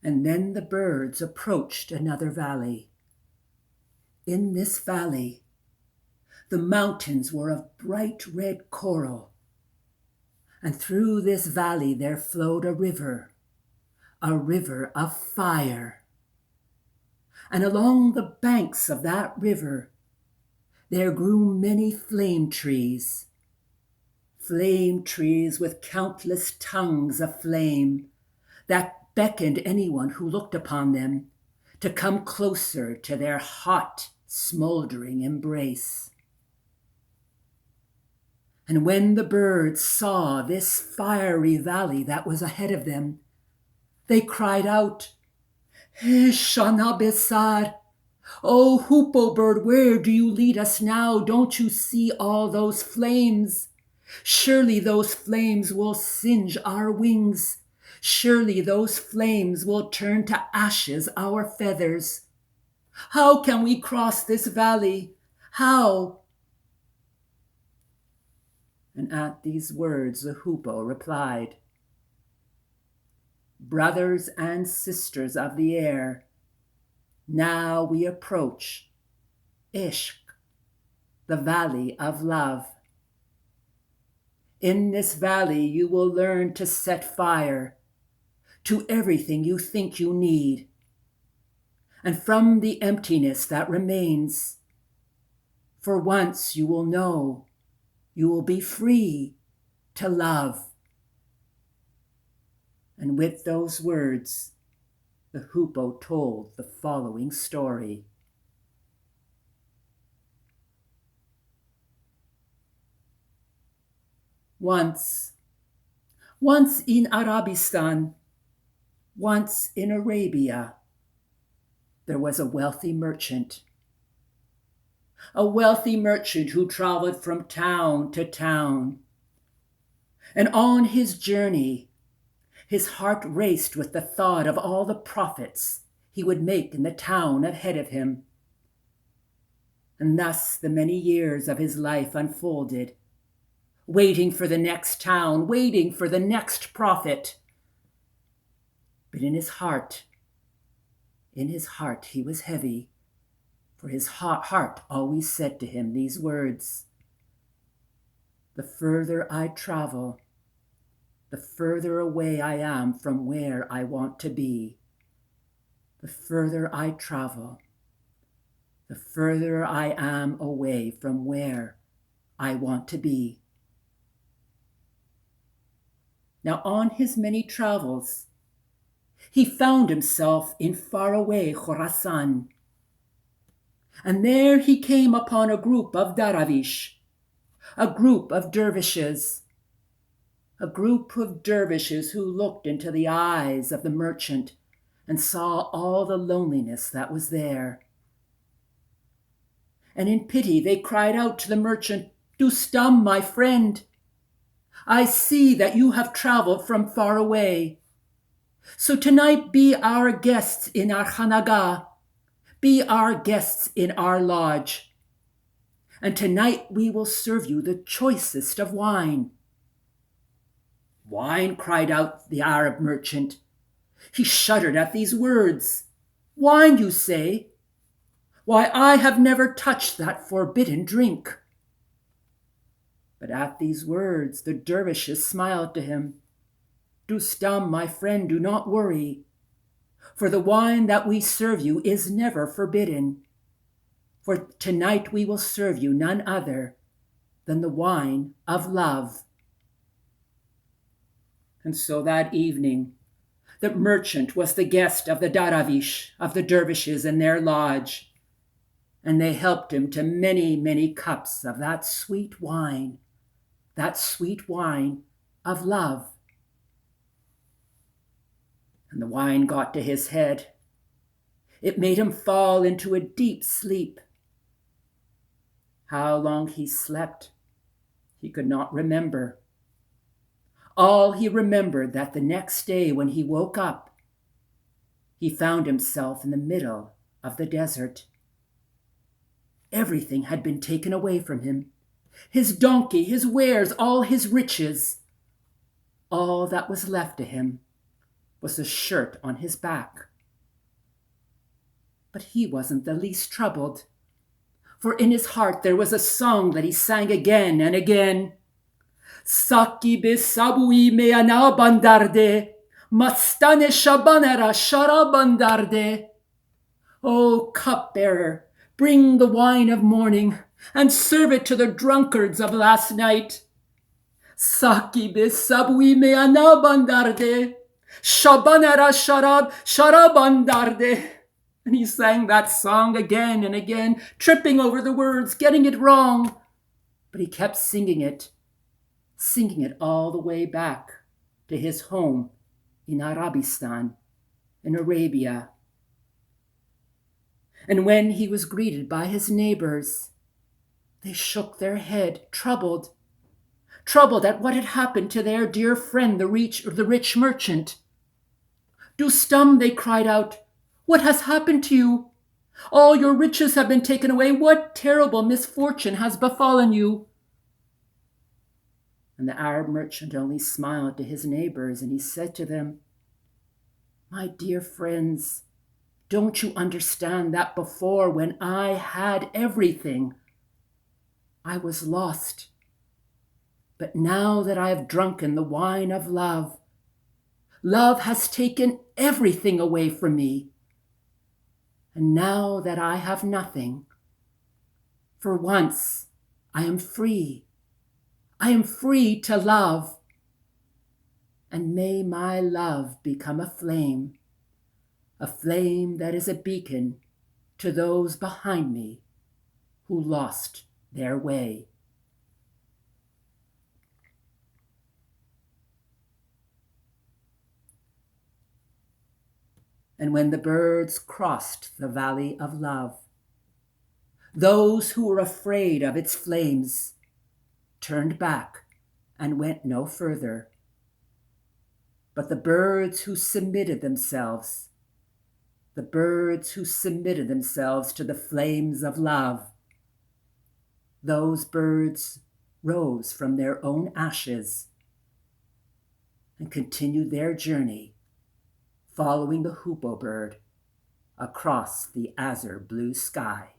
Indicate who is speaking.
Speaker 1: And then the birds approached another valley. In this valley, the mountains were of bright red coral, and through this valley there flowed a river of fire. And along the banks of that river there grew many flame trees with countless tongues of flame that beckoned anyone who looked upon them to come closer to their hot, smoldering embrace. And when the birds saw this fiery valley that was ahead of them, they cried out, Shana Besar, "Oh, hoopoe bird, where do you lead us now? Don't you see all those flames? Surely those flames will singe our wings. Surely those flames will turn to ashes our feathers. How can we cross this valley? How?" And at these words the hoopoe replied, "Brothers and sisters of the air, now we approach Ishq, the valley of love. In this valley you will learn to set fire to everything you think you need. And from the emptiness that remains, for once you will know you will be free to love." And with those words, the hoopoe told the following story. Once in Arabistan, once in Arabia, there was a wealthy merchant who traveled from town to town. And on his journey, his heart raced with the thought of all the profits he would make in the town ahead of him. And thus the many years of his life unfolded, waiting for the next town, waiting for the next profit. But in his heart he was heavy, for his heart always said to him these words, "The further I travel, the further away I am from where I want to be. The further I travel, the further I am away from where I want to be." Now on his many travels, he found himself in faraway Khorasan. And there he came upon a group of daravish, a group of dervishes who looked into the eyes of the merchant and saw all the loneliness that was there. And in pity they cried out to the merchant, "Dostam, my friend, I see that you have traveled from far away. So tonight be our guests in our Khanaga, be our guests in our lodge. And tonight we will serve you the choicest of wine." "Wine?" cried out the Arab merchant. He shuddered at these words. "Wine, you say? Why, I have never touched that forbidden drink." But at these words the dervishes smiled to him. "Dostam, my friend, do not worry, for the wine that we serve you is never forbidden. For tonight we will serve you none other than the wine of love." And so that evening, the merchant was the guest of the daravish, of the dervishes in their lodge, and they helped him to many, many cups of that sweet wine of love. And the wine got to his head. It made him fall into a deep sleep. How long he slept, he could not remember. All he remembered that the next day when he woke up, he found himself in the middle of the desert. Everything had been taken away from him. His donkey, his wares, all his riches. All that was left to him was the shirt on his back. But he wasn't the least troubled, for in his heart there was a song that he sang again and again. Saki besabui meana bandarde, mastane shabanera sharabandarde. O cupbearer, bring the wine of morning and serve it to the drunkards of last night. Saki besabui meana bandarde, shabanera sharabandarde. And he sang that song again and again, tripping over the words, getting it wrong. But he kept singing it all the way back to his home in Arabistan, in Arabia. And when he was greeted by his neighbors, they shook their head, troubled at what had happened to their dear friend, the rich merchant. Dostum, they cried out, what has happened to you? All your riches have been taken away. What terrible misfortune has befallen you? And the Arab merchant only smiled to his neighbors, and he said to them, my dear friends, don't you understand that before, when I had everything, I was lost? But now that I have drunken the wine of love, love has taken everything away from me. And now that I have nothing, for once I am free. I am free to love. And may my love become a flame that is a beacon to those behind me who lost their way. And when the birds crossed the valley of love, those who were afraid of its flames turned back and went no further. But the birds who submitted themselves to the flames of love, those birds rose from their own ashes and continued their journey, following the hoopoe bird across the azure blue sky.